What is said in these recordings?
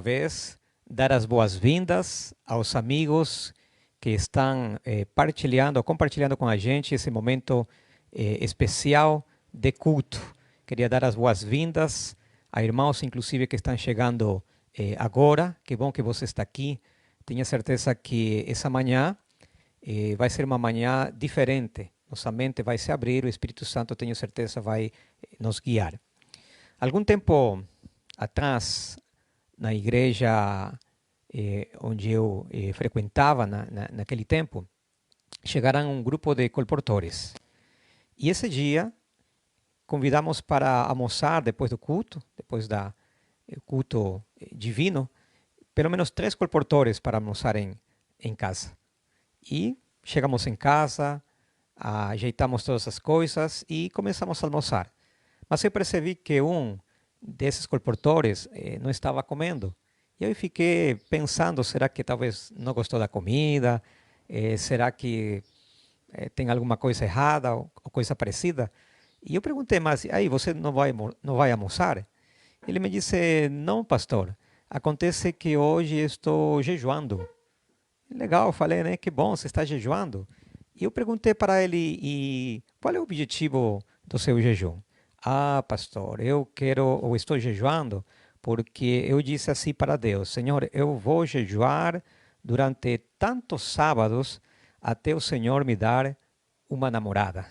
vez dar as boas-vindas aos amigos que estão compartilhando com a gente esse momento especial de culto. Queria dar as boas-vindas a irmãos, inclusive, que estão chegando agora. Que bom que você está aqui. Tenho certeza que essa manhã vai ser uma manhã diferente. Nossa mente vai se abrir, o Espírito Santo, tenho certeza, vai nos guiar. Algum tempo atrás, na igreja onde eu frequentava naquele tempo, chegaram um grupo de colportores. E esse dia, convidamos para almoçar depois do culto, depois do culto divino, pelo menos 3 colportores para almoçar em casa. E chegamos em casa, ajeitamos todas as coisas e começamos a almoçar. Mas eu percebi que um desses colportores não estava comendo. E eu fiquei pensando, será que talvez não gostou da comida? Será que tem alguma coisa errada ou coisa parecida? E eu perguntei, mas aí você não vai almoçar? Ele me disse, não, pastor, acontece que hoje estou jejuando. Legal, eu falei, né? Que bom, você está jejuando. E eu perguntei para ele, e qual é o objetivo do seu jejum? Ah, pastor, eu estou jejuando porque eu disse assim para Deus, Senhor, eu vou jejuar durante tantos sábados até o Senhor me dar uma namorada.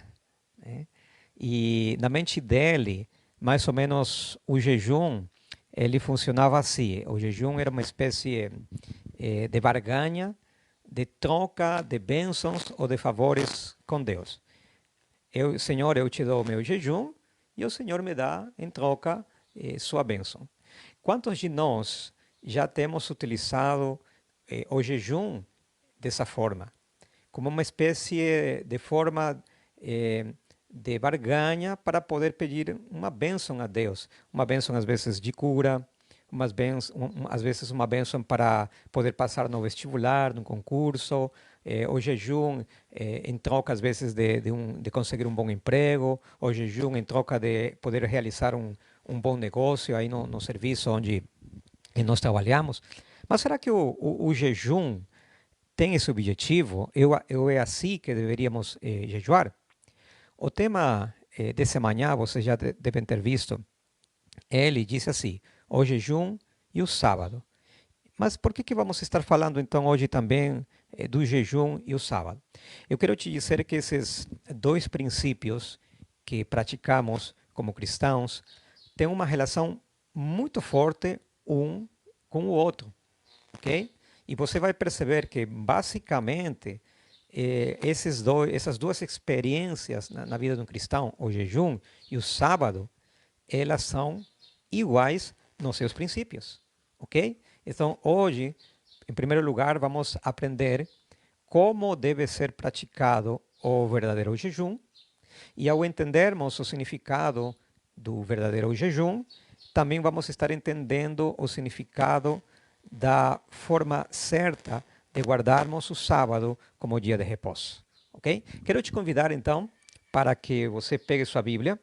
Né? E na mente dele, mais ou menos o jejum, ele funcionava assim. O jejum era uma espécie de barganha, de troca de bênçãos ou de favores com Deus. Senhor, eu te dou o meu jejum e o Senhor me dá em troca sua bênção. Quantos de nós já temos utilizado o jejum dessa forma? Como uma espécie de forma de barganha para poder pedir uma bênção a Deus. Uma bênção às vezes de cura, às vezes uma bênção para poder passar no vestibular, no concurso, o jejum em troca às vezes de conseguir um bom emprego, o jejum em troca de poder realizar um bom negócio aí no serviço onde nós trabalhamos. Mas será que o jejum tem esse objetivo? É assim que deveríamos jejuar? O tema dessa manhã, vocês já devem ter visto, ele diz assim, o jejum e o sábado. Mas por que vamos estar falando então hoje também do jejum e o sábado? Eu quero te dizer que esses 2 princípios que praticamos como cristãos têm uma relação muito forte um com o outro, ok? E você vai perceber que basicamente essas duas experiências na vida de um cristão, o jejum e o sábado, elas são iguais nos seus princípios, ok? Então, hoje, em primeiro lugar, vamos aprender como deve ser praticado o verdadeiro jejum. E ao entendermos o significado do verdadeiro jejum, também vamos estar entendendo o significado da forma certa de guardarmos o sábado como dia de repouso, ok? Quero te convidar, então, para que você pegue sua Bíblia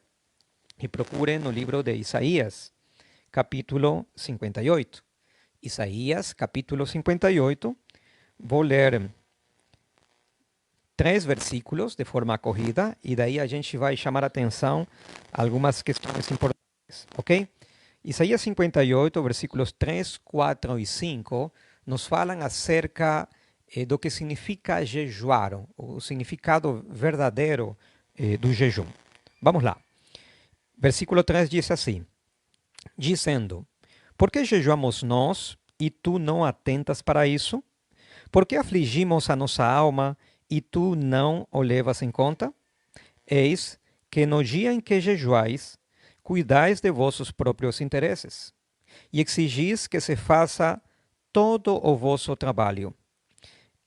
e procure no livro de Isaías, capítulo 58. Isaías, capítulo 58. Vou ler 3 versículos de forma corrida e daí a gente vai chamar a atenção a algumas questões importantes, ok? Isaías 58, versículos 3, 4 e 5 nos falam acerca do que significa jejuar, o significado verdadeiro do jejum. Vamos lá. Versículo 3 diz assim, dizendo, por que jejuamos nós e tu não atentas para isso? Por que afligimos a nossa alma e tu não o levas em conta? Eis que no dia em que jejuais, cuidais de vossos próprios interesses e exigis que se faça todo o vosso trabalho.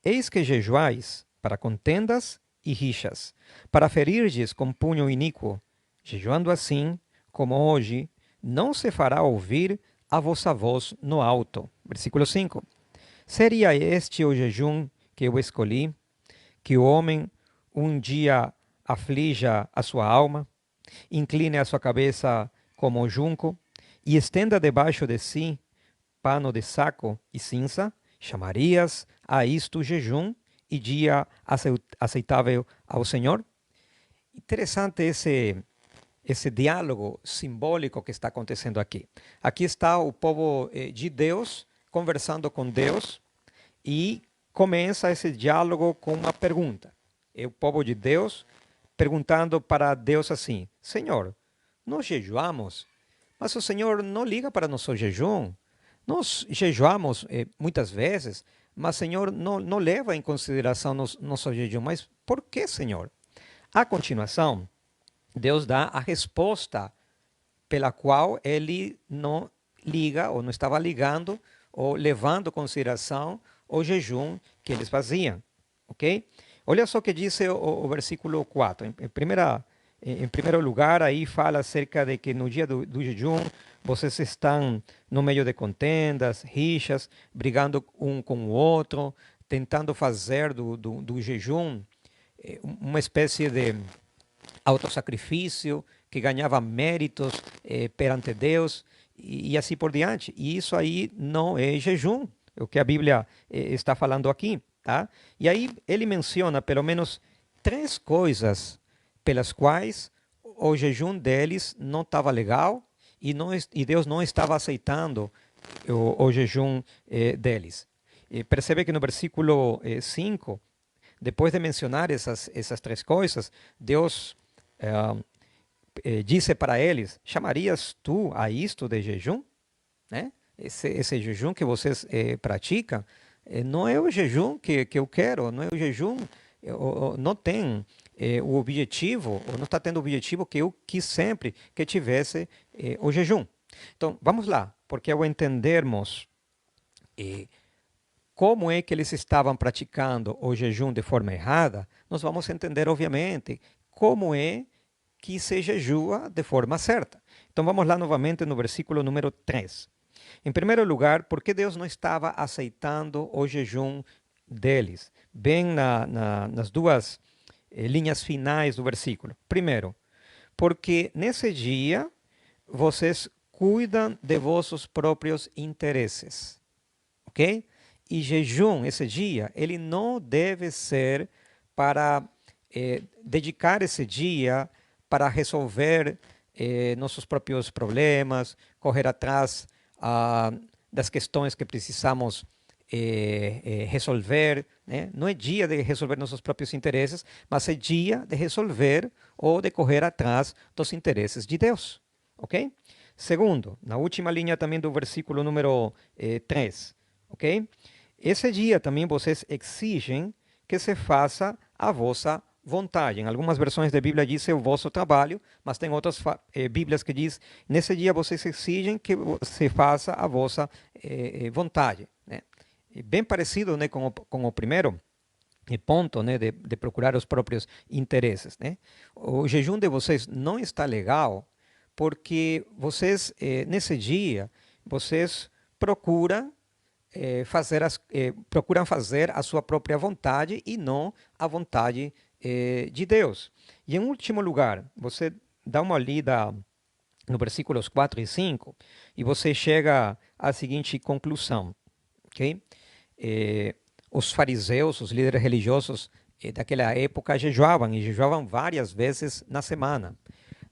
Eis que jejuais para contendas e rixas, para ferirdes com punho iníquo. Jejuando assim, como hoje, não se fará ouvir a vossa voz no alto. Versículo 5. Seria este o jejum que eu escolhi? Que o homem um dia aflija a sua alma, incline a sua cabeça como o junco, e estenda debaixo de si pano de saco e cinza, chamarias a isto jejum e dia aceitável ao Senhor? Interessante esse diálogo simbólico que está acontecendo aqui. Aqui está o povo de Deus conversando com Deus e começa esse diálogo com uma pergunta. É o povo de Deus perguntando para Deus assim: Senhor, nós jejuamos, mas o Senhor não liga para nosso jejum. Nós jejuamos muitas vezes, mas o Senhor não leva em consideração nosso jejum. Mas por que, Senhor? A continuação, Deus dá a resposta pela qual ele não liga, ou não estava ligando, ou levando em consideração o jejum que eles faziam. Ok? Olha só o que diz o versículo 4. Em primeiro lugar, aí fala acerca de que no dia do jejum, vocês estão no meio de contendas, rixas, brigando um com o outro, tentando fazer do jejum uma espécie de autossacrifício que ganhava méritos perante Deus e assim por diante. E isso aí não é jejum, é o que a Bíblia está falando aqui, tá? E aí ele menciona pelo menos 3 coisas pelas quais o jejum deles não estava legal e Deus não estava aceitando o jejum deles. Percebe que no versículo 5, depois de mencionar essas 3 coisas, Deus disse para eles: chamarias tu a isto de jejum? Né? Esse jejum que vocês praticam não é o jejum que eu quero, não é o jejum, não tem o objetivo, ou não está tendo o objetivo que eu quis sempre que tivesse o jejum. Então, vamos lá, porque ao entendermos como é que eles estavam praticando o jejum de forma errada, nós vamos entender, obviamente, como é que se jejua de forma certa. Então vamos lá novamente no versículo número 3. Em primeiro lugar, por que Deus não estava aceitando o jejum deles? Bem nas duas linhas finais do versículo. Primeiro, porque nesse dia vocês cuidam de vossos próprios interesses. Ok? E jejum, esse dia, ele não deve ser para dedicar esse dia para resolver nossos próprios problemas, correr atrás das questões que precisamos resolver. Né? Não é dia de resolver nossos próprios interesses, mas é dia de resolver ou de correr atrás dos interesses de Deus. Ok? Segundo, na última linha também do versículo número 3. Ok? Esse dia também vocês exigem que se faça a vossa vontade. Em algumas versões da Bíblia diz o vosso trabalho, mas tem outras Bíblias que diz: nesse dia vocês exigem que se faça a vossa vontade. Né? Bem parecido, né, com o primeiro ponto, né, de procurar os próprios interesses. Né? O jejum de vocês não está legal porque vocês, nesse dia, vocês procuram fazer a sua própria vontade e não a vontade de Deus. E em último lugar, você dá uma lida no versículos 4 e 5 e você chega à seguinte conclusão. Okay? Os fariseus, os líderes religiosos daquela época jejuavam e jejuavam várias vezes na semana.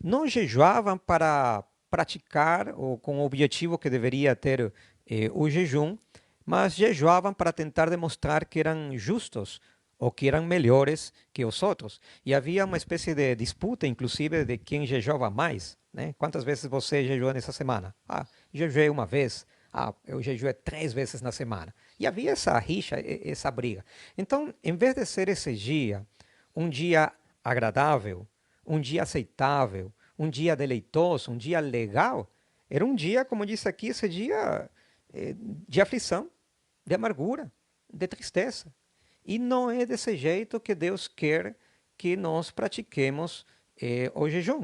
Não jejuavam para praticar ou com o objetivo que deveria ter o jejum, mas jejuavam para tentar demonstrar que eram justos ou que eram melhores que os outros. E havia uma espécie de disputa, inclusive, de quem jejuava mais. Né? Quantas vezes você jejuou nessa semana? Ah, jejuei uma vez. Ah, eu jejuei 3 vezes na semana. E havia essa rixa, essa briga. Então, em vez de ser esse dia um dia agradável, um dia aceitável, um dia deleitoso, um dia legal, era um dia, como disse aqui, esse dia de aflição, de amargura, de tristeza. E não é desse jeito que Deus quer que nós pratiquemos o jejum.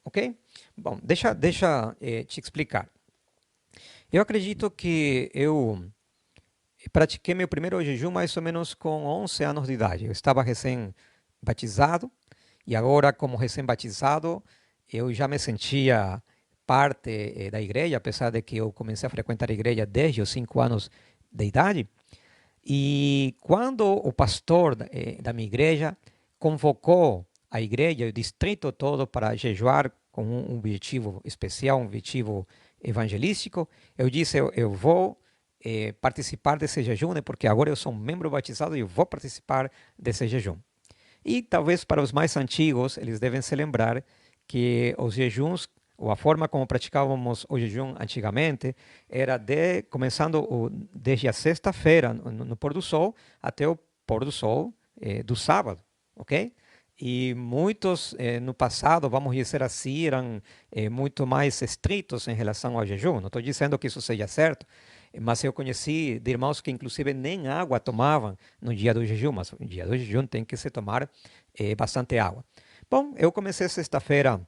Ok? Bom, deixa te explicar. Eu acredito que eu pratiquei meu primeiro jejum mais ou menos com 11 anos de idade. Eu estava recém-batizado e agora, como recém-batizado, eu já me sentia parte da igreja, apesar de que eu comecei a frequentar a igreja desde os 5 anos de idade. E quando o pastor da minha igreja convocou a igreja, o distrito todo, para jejuar com um objetivo especial, um objetivo evangelístico, eu disse, eu vou participar desse jejum, né, porque agora eu sou um membro batizado e eu vou participar desse jejum. E talvez para os mais antigos, eles devem se lembrar que os jejuns, ou a forma como praticávamos o jejum antigamente, era começando desde a sexta-feira, no pôr do sol, até o pôr do sol do sábado, ok? E muitos no passado, vamos dizer assim, eram muito mais estritos em relação ao jejum. Não estou dizendo que isso seja certo, mas eu conheci de irmãos que inclusive nem água tomavam no dia do jejum, mas no dia do jejum tem que se tomar bastante água. Bom, eu comecei sexta-feira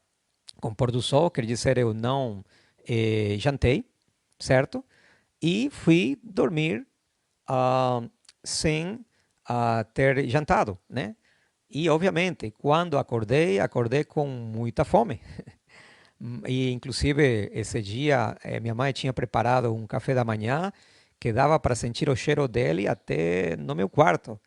com pôr do sol, quer dizer, eu não jantei, certo? E fui dormir sem ter jantado, né? E, obviamente, quando acordei, acordei com muita fome. E, inclusive, esse dia, minha mãe tinha preparado um café da manhã que dava para sentir o cheiro dele até no meu quarto.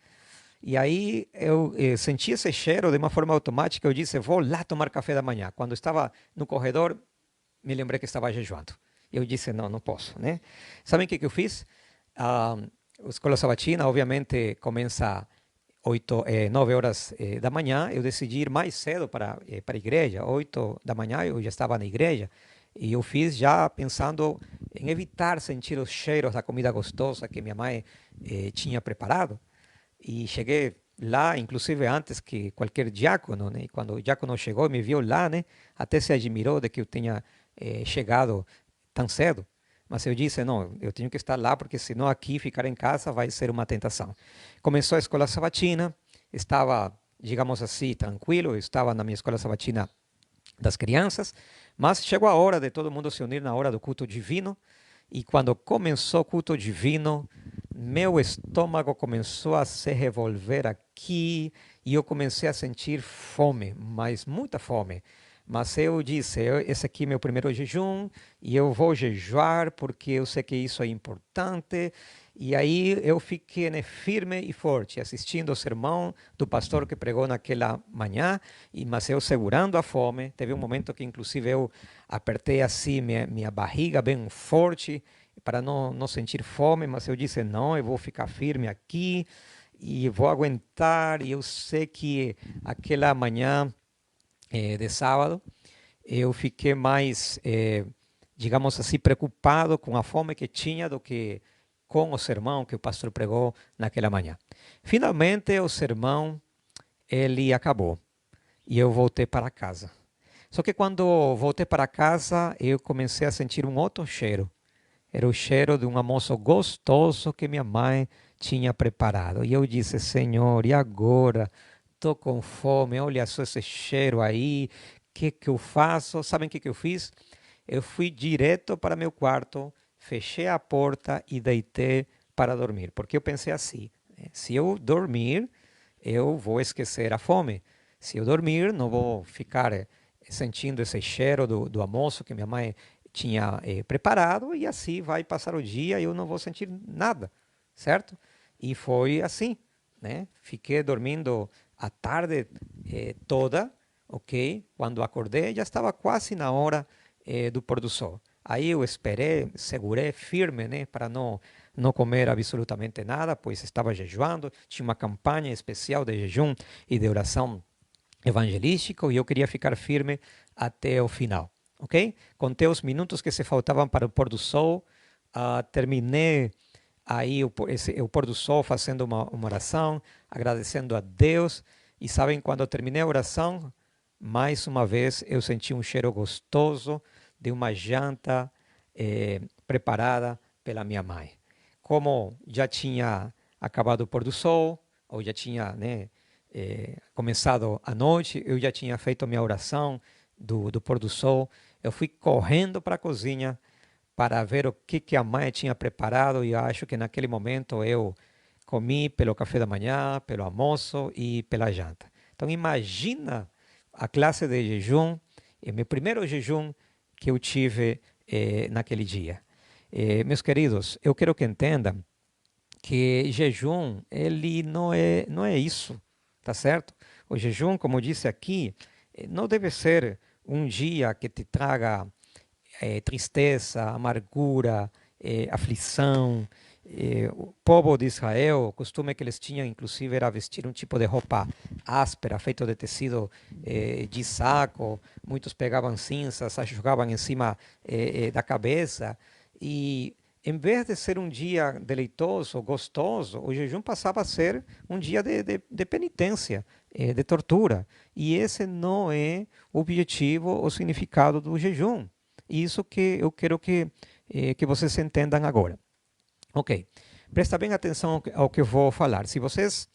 E aí eu senti esse cheiro de uma forma automática. Eu disse, vou lá tomar café da manhã. Quando estava no corredor, me lembrei que estava jejuando. Eu disse, não, não posso, né? Sabem o que eu fiz? A escola sabatina, obviamente, começa 9 horas da manhã. Eu decidi ir mais cedo para a igreja. 8 da manhã eu já estava na igreja. E eu fiz já pensando em evitar sentir os cheiros da comida gostosa que minha mãe tinha preparado. E cheguei lá, inclusive antes que qualquer diácono, né? E quando o diácono chegou e me viu lá, né? Até se admirou de que eu tenha chegado tão cedo. Mas eu disse, não, eu tenho que estar lá porque senão aqui ficar em casa vai ser uma tentação. Começou a escola sabatina, estava, digamos assim, tranquilo, eu estava na minha escola sabatina das crianças, mas chegou a hora de todo mundo se unir na hora do culto divino. E quando começou o culto divino, meu estômago começou a se revolver aqui e eu comecei a sentir fome, mas muita fome. Mas eu disse, esse aqui é meu primeiro jejum e eu vou jejuar porque eu sei que isso é importante. E aí eu fiquei, né, firme e forte, assistindo o sermão do pastor que pregou naquela manhã, mas eu segurando a fome. Teve um momento que inclusive eu apertei assim minha barriga bem forte para não sentir fome, mas eu disse, não, eu vou ficar firme aqui e vou aguentar. E eu sei que aquela manhã de sábado, eu fiquei mais, digamos assim, preocupado com a fome que tinha do que com o sermão que o pastor pregou naquela manhã. Finalmente, o sermão, ele acabou e eu voltei para casa. Só que quando voltei para casa, eu comecei a sentir um outro cheiro. Era o cheiro de um almoço gostoso que minha mãe tinha preparado. E eu disse, Senhor, e agora? Estou com fome, olha só esse cheiro aí. O que eu faço? Sabem o que eu fiz? Eu fui direto para meu quarto, fechei a porta e deitei para dormir. Porque eu pensei assim, se eu dormir, eu vou esquecer a fome. Se eu dormir, não vou ficar sentindo esse cheiro do almoço que minha mãe tinha preparado e assim vai passar o dia e eu não vou sentir nada, certo? E foi assim, né? Fiquei dormindo a tarde toda, ok? Quando acordei já estava quase na hora do pôr do sol. Aí eu esperei, segurei firme, né? Para não comer absolutamente nada, pois estava jejuando, tinha uma campanha especial de jejum e de oração evangelístico e eu queria ficar firme até o final, ok? Contei os minutos que se faltavam para o pôr do sol, terminei aí o pôr do sol fazendo uma oração, agradecendo a Deus e sabem, quando eu terminei a oração, mais uma vez eu senti um cheiro gostoso de uma janta preparada pela minha mãe. Como já tinha acabado o pôr do sol, ou já tinha, né, começado a noite, eu já tinha feito minha oração do pôr do sol. Eu fui correndo para a cozinha para ver o que a mãe tinha preparado e eu acho que naquele momento eu comi pelo café da manhã, pelo almoço e pela janta. Então imagina a classe de jejum, meu primeiro jejum que eu tive naquele dia. Meus queridos, eu quero que entendam que jejum, ele não é isso, tá certo? O jejum, como eu disse aqui, não deve ser um dia que te traga tristeza, amargura, aflição. O povo de Israel, o costume que eles tinham, inclusive, era vestir um tipo de roupa áspera, feito de tecido de saco. Muitos pegavam cinzas, jogavam em cima da cabeça. E, em vez de ser um dia deleitoso, gostoso, o jejum passava a ser um dia de penitência, de tortura. E esse não é o objetivo, o significado do jejum. Isso que eu quero que vocês entendam agora. Ok, presta bem atenção ao que eu vou falar. Se vocês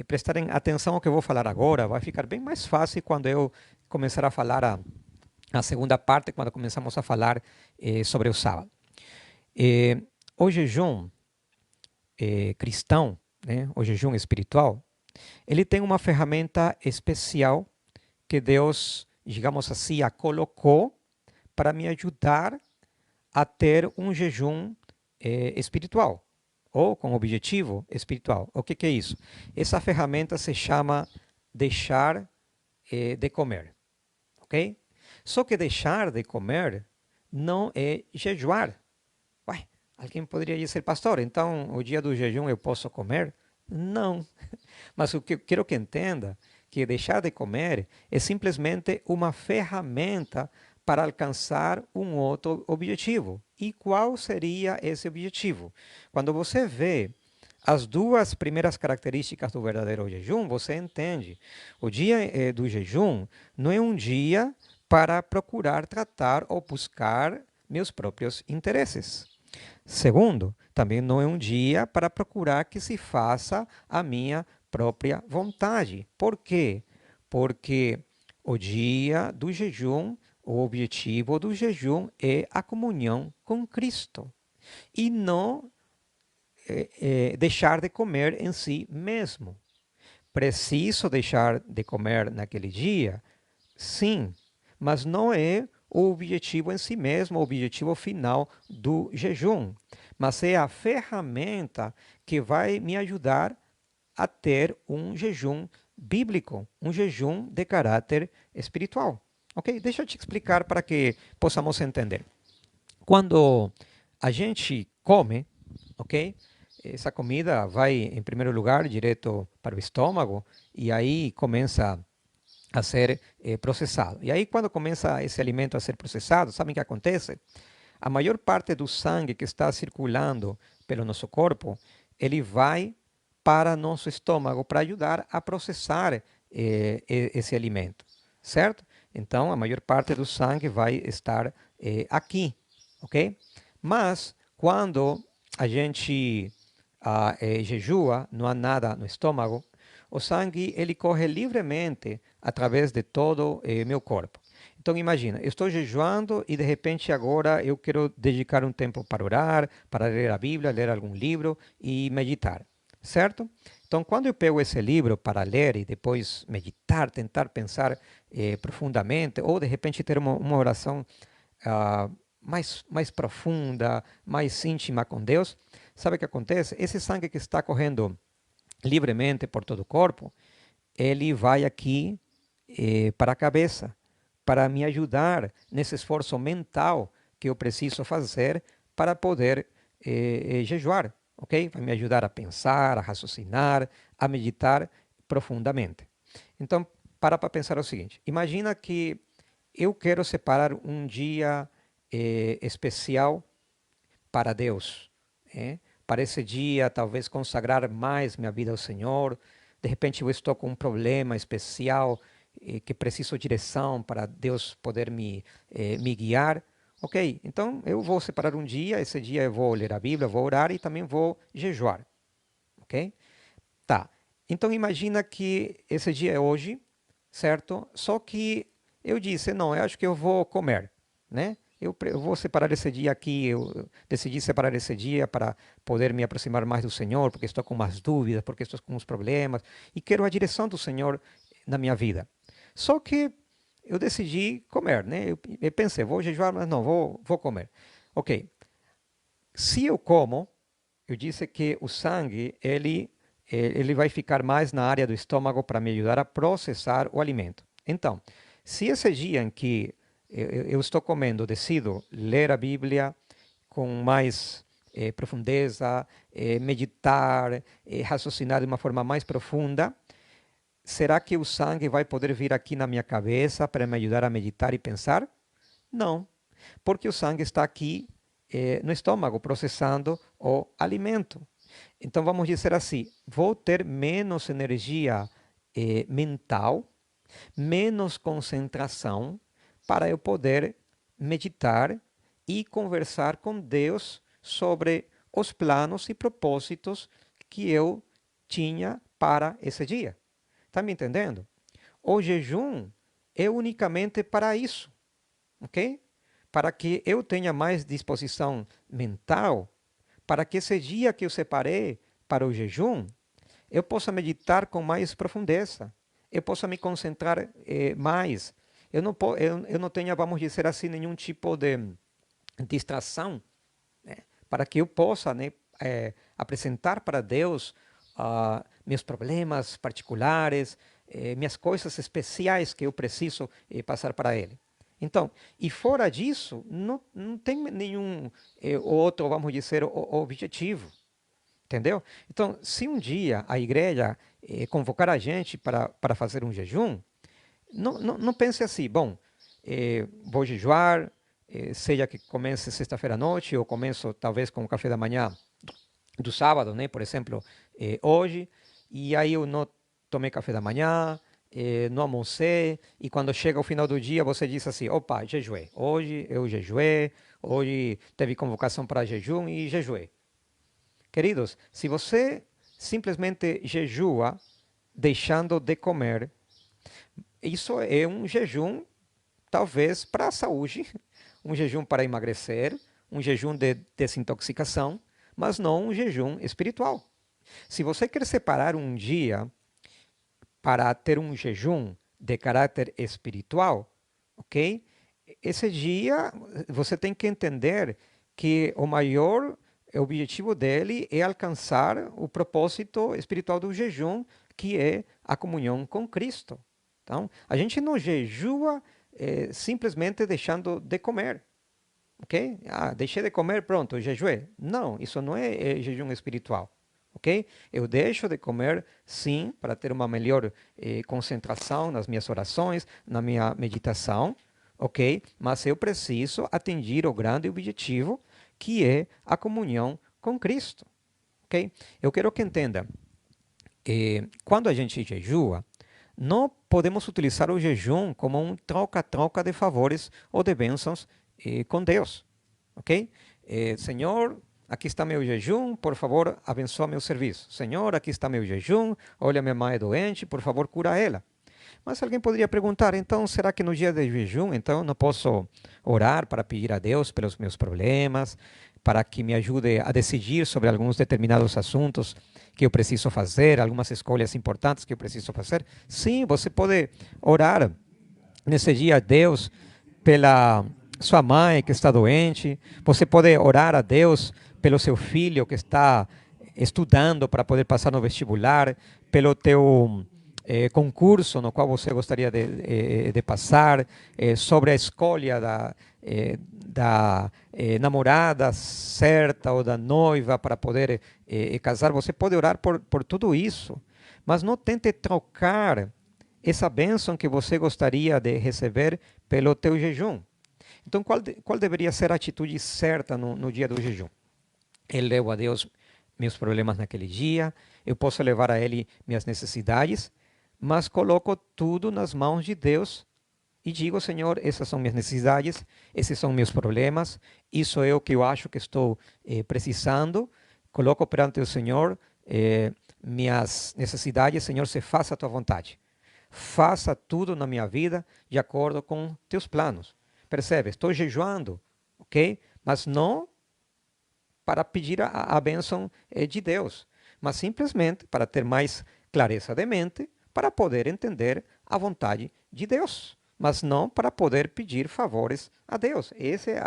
prestarem atenção ao que eu vou falar agora, vai ficar bem mais fácil quando eu começar a falar a segunda parte, quando começamos a falar sobre o sábado. O jejum cristão, né, o jejum espiritual, ele tem uma ferramenta especial que Deus, digamos assim, a colocou para me ajudar a ter um jejum espiritual, ou com objetivo espiritual. O que é isso? Essa ferramenta se chama deixar de comer, ok? Só que deixar de comer não é jejuar. Ué, alguém poderia dizer, pastor, então o dia do jejum eu posso comer? Não. Mas o que eu quero que entenda que deixar de comer é simplesmente uma ferramenta para alcançar um outro objetivo. E qual seria esse objetivo? Quando você vê as duas primeiras características do verdadeiro jejum, você entende. O dia do jejum não é um dia para procurar tratar ou buscar meus próprios interesses. Segundo, também não é um dia para procurar que se faça a minha própria vontade. Por quê? Porque o dia do jejum, o objetivo do jejum é a comunhão com Cristo e não deixar de comer em si mesmo. Preciso deixar de comer naquele dia? Sim, mas não é o objetivo em si mesmo, o objetivo final do jejum, mas é a ferramenta que vai me ajudar a ter um jejum bíblico, um jejum de caráter espiritual. Ok? Deixa eu te explicar para que possamos entender. Quando a gente come, ok? Essa comida vai, em primeiro lugar, direto para o estômago e aí começa a ser processado. E aí, quando começa esse alimento a ser processado, sabem o que acontece? A maior parte do sangue que está circulando pelo nosso corpo, ele vai para nosso estômago para ajudar a processar esse alimento, certo? Então, a maior parte do sangue vai estar aqui, ok? Mas, quando a gente jejua, não há nada no estômago, o sangue ele corre livremente através de todo meu corpo. Então imagina, eu estou jejuando e de repente agora eu quero dedicar um tempo para orar, para ler a Bíblia, ler algum livro e meditar, certo? Então quando eu pego esse livro para ler e depois meditar, tentar pensar profundamente, ou de repente ter uma oração mais profunda, mais íntima com Deus, sabe o que acontece? Esse sangue que está correndo livremente por todo o corpo, ele vai aqui para a cabeça, para me ajudar nesse esforço mental que eu preciso fazer para poder jejuar, ok? Vai me ajudar a pensar, a raciocinar, a meditar profundamente. Então, para pensar o seguinte, imagina que eu quero separar um dia especial para Deus, para esse dia talvez consagrar mais minha vida ao Senhor. De repente eu estou com um problema especial que preciso de direção para Deus poder me guiar. Ok, então eu vou separar um dia, esse dia eu vou ler a Bíblia, vou orar e também vou jejuar. Ok? Tá, então imagina que esse dia é hoje, certo? Só que eu disse, não, eu acho que eu vou comer, né? Eu vou separar esse dia aqui, eu decidi separar esse dia para poder me aproximar mais do Senhor, porque estou com mais dúvidas, porque estou com uns problemas, e quero a direção do Senhor na minha vida. Só que eu decidi comer, né? Eu pensei, vou jejuar, mas não, vou comer. Ok, se eu como, eu disse que o sangue, ele vai ficar mais na área do estômago para me ajudar a processar o alimento. Então, se esse dia em que eu estou comendo, decido ler a Bíblia com mais profundeza, meditar, raciocinar de uma forma mais profunda, será que o sangue vai poder vir aqui na minha cabeça para me ajudar a meditar e pensar? Não, porque o sangue está aqui no estômago, processando o alimento. Então, vamos dizer assim: vou ter menos energia mental, menos concentração para eu poder meditar e conversar com Deus sobre os planos e propósitos que eu tinha para esse dia. Está me entendendo? O jejum é unicamente para isso, ok? Para que eu tenha mais disposição mental, para que esse dia que eu separei para o jejum, eu possa meditar com mais profundeza, eu possa me concentrar mais. Eu não tenha, vamos dizer assim, nenhum tipo de distração, né? Para que eu possa, né, apresentar para Deus meus problemas particulares, minhas coisas especiais que eu preciso passar para Ele. Então, e fora disso, não tem nenhum outro, vamos dizer, objetivo. Entendeu? Então, se um dia a igreja convocar a gente para fazer um jejum, não pense assim, bom, vou jejuar, seja que comece sexta-feira à noite ou começo talvez com o café da manhã do sábado, né? Por exemplo, hoje, e aí eu não tomei café da manhã, não almocei, e quando chega o final do dia você diz assim, opa, jejuei, hoje eu jejuei, hoje teve convocação para jejum e jejuei. Queridos, se você simplesmente jejua deixando de comer, isso é um jejum talvez para a saúde, um jejum para emagrecer, um jejum de desintoxicação, mas não um jejum espiritual. Se você quer separar um dia para ter um jejum de caráter espiritual, ok? Esse dia você tem que entender que o maior objetivo dele é alcançar o propósito espiritual do jejum, que é a comunhão com Cristo. Então, a gente não jejua simplesmente deixando de comer. Ok? Ah, deixei de comer, pronto, jejuei. Não, isso não é jejum espiritual. Ok? Eu deixo de comer, sim, para ter uma melhor concentração nas minhas orações, na minha meditação, ok? Mas eu preciso atingir o grande objetivo, que é a comunhão com Cristo, ok? Eu quero que entenda, quando a gente jejua, não podemos utilizar o jejum como um troca-troca de favores ou de bênçãos com Deus, ok? Senhor, aqui está meu jejum, por favor, abençoa meu serviço. Senhor, aqui está meu jejum, olha, minha mãe é doente, por favor, cura ela. Mas alguém poderia perguntar, então, será que no dia de jejum, então, não posso orar para pedir a Deus pelos meus problemas, para que me ajude a decidir sobre alguns determinados assuntos que eu preciso fazer, algumas escolhas importantes que eu preciso fazer? Sim, você pode orar nesse dia a Deus pela sua mãe que está doente, você pode orar a Deus pelo seu filho que está estudando para poder passar no vestibular, pelo teu concurso no qual você gostaria de passar, sobre a escolha da namorada certa ou da noiva para poder casar. Você pode orar por tudo isso, mas não tente trocar essa bênção que você gostaria de receber pelo teu jejum. Então, qual deveria ser a atitude certa no dia do jejum? Eu levo a Deus meus problemas naquele dia, eu posso levar a Ele minhas necessidades, mas coloco tudo nas mãos de Deus e digo, Senhor, essas são minhas necessidades, esses são meus problemas, isso é o que eu acho que estou precisando, coloco perante o Senhor minhas necessidades, Senhor, se faça a tua vontade. Faça tudo na minha vida de acordo com teus planos. Percebe? Estou jejuando, ok? Mas não para pedir a bênção de Deus, mas simplesmente para ter mais clareza de mente, para poder entender a vontade de Deus. mas não para poder pedir favores a Deus. Essa é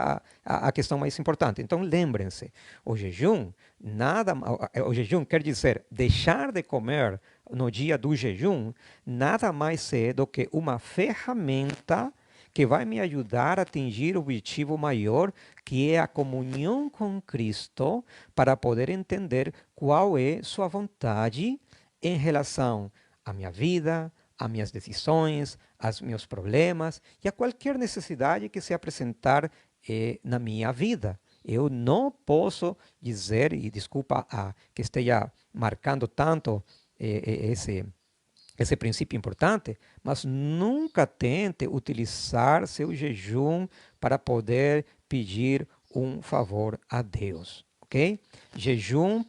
a questão mais importante. Então, lembrem-se, o jejum quer dizer deixar de comer no dia do jejum, nada mais é do que uma ferramenta que vai me ajudar a atingir o objetivo maior, que é a comunhão com Cristo, para poder entender qual é sua vontade em relação à minha vida, às minhas decisões, aos meus problemas e a qualquer necessidade que se apresentar na minha vida. Eu não posso dizer, e desculpa que esteja marcando tanto esse princípio importante, mas nunca tente utilizar seu jejum para poder pedir um favor a Deus, ok? Jejum,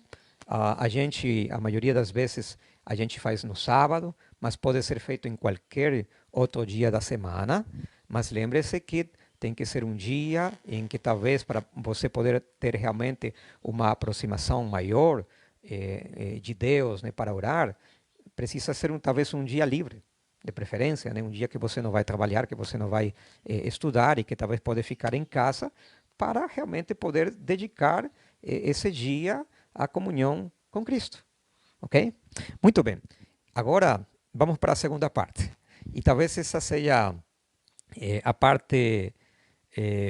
a maioria das vezes, a gente faz no sábado, mas pode ser feito em qualquer outro dia da semana. Mas lembre-se que tem que ser um dia em que talvez para você poder ter realmente uma aproximação maior de Deus, né, para orar, precisa ser talvez um dia livre, de preferência, né? Um dia que você não vai trabalhar, que você não vai estudar e que talvez pode ficar em casa para realmente poder dedicar esse dia à comunhão com Cristo, ok? Muito bem. Agora vamos para a segunda parte. E talvez essa seja a parte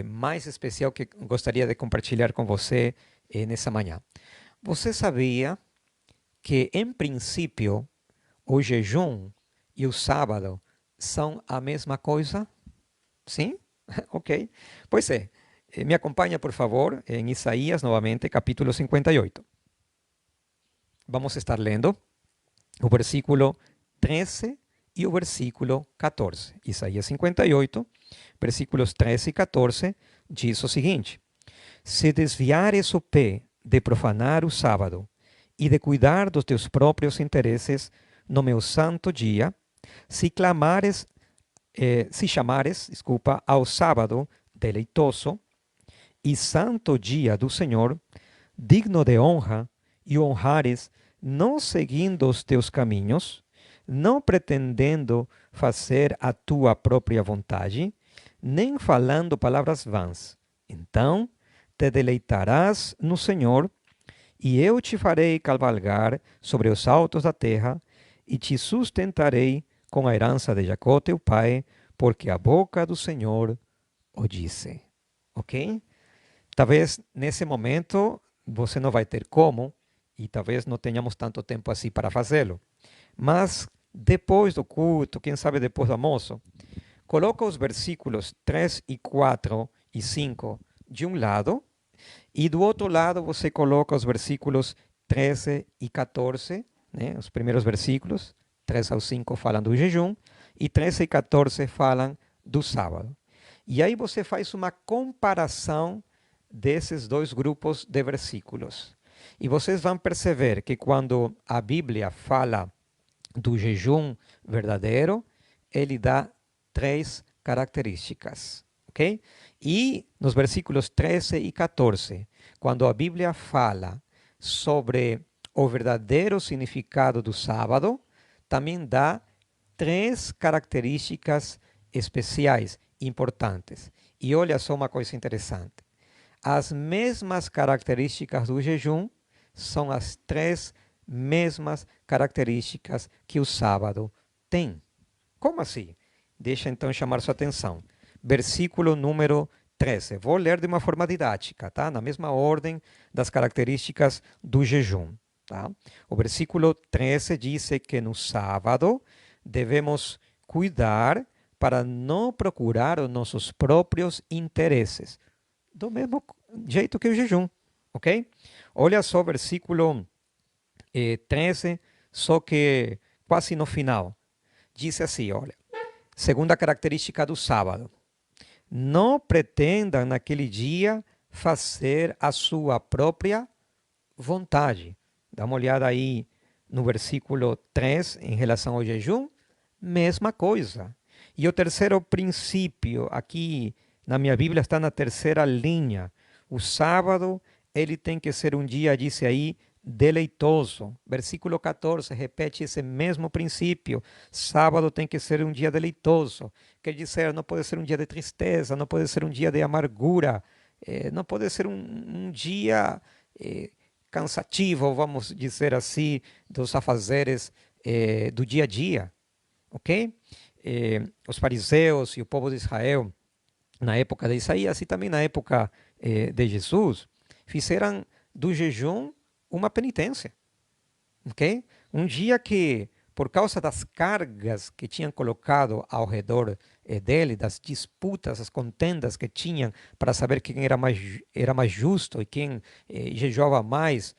mais especial que gostaria de compartilhar com você nessa manhã. Você sabia que, em princípio, o jejum e o sábado são a mesma coisa? Sim? Ok. Pois é. Me acompanha, por favor, em Isaías, novamente, capítulo 58. Vamos estar lendo o versículo 13 e o versículo 14. Isaías 58, versículos 13 e 14, diz o seguinte: Se desviares o pé de profanar o sábado e de cuidar dos teus próprios interesses no meu santo dia, se chamares, ao sábado deleitoso e santo dia do Senhor, digno de honra, e o honrares, não seguindo os teus caminhos, não pretendendo fazer a tua própria vontade, nem falando palavras vãs. Então te deleitarás no Senhor, e eu te farei cavalgar sobre os altos da terra, e te sustentarei com a herança de Jacó teu pai, porque a boca do Senhor o disse. Ok? Talvez nesse momento você não vai ter como, e talvez não tenhamos tanto tempo assim para fazê-lo. Mas depois do culto, quem sabe depois do almoço, coloca os versículos 3 e 4 e 5 de um lado, e do outro lado você coloca os versículos 13 e 14, né? Os primeiros versículos, 3 ao 5 falam do jejum, e 13 e 14 falam do sábado. E aí você faz uma comparação desses dois grupos de versículos. E vocês vão perceber que quando a Bíblia fala do jejum verdadeiro, ele dá 3 características, ok? E nos versículos 13 e 14, quando a Bíblia fala sobre o verdadeiro significado do sábado, também dá 3 características especiais, importantes. E olha só uma coisa interessante. As mesmas características do jejum são as 3 mesmas características que o sábado tem. Como assim? Deixa então chamar sua atenção. Versículo número 13. Vou ler de uma forma didática, tá? Na mesma ordem das características do jejum. Tá? O versículo 13 diz que no sábado devemos cuidar para não procurar os nossos próprios interesses. Do mesmo jeito que o jejum, ok? Olha só o versículo 13, só que quase no final. Diz assim, olha, segunda característica do sábado. Não pretendam naquele dia fazer a sua própria vontade. Dá uma olhada aí no versículo 3 em relação ao jejum, mesma coisa. E o terceiro princípio, aqui na minha Bíblia está na terceira linha. O sábado, ele tem que ser um dia, disse aí, deleitoso. Versículo 14 repete esse mesmo princípio. Sábado tem que ser um dia deleitoso. Quer dizer, não pode ser um dia de tristeza, não pode ser um dia de amargura, não pode ser um dia cansativo, vamos dizer assim, dos afazeres do dia a dia. Ok? Os fariseus e o povo de Israel, na época de Isaías e também na época de Jesus, fizeram do jejum uma penitência, ok? Um dia que, por causa das cargas que tinham colocado ao redor dele, das disputas, as contendas que tinham para saber quem era mais justo e quem jejuava mais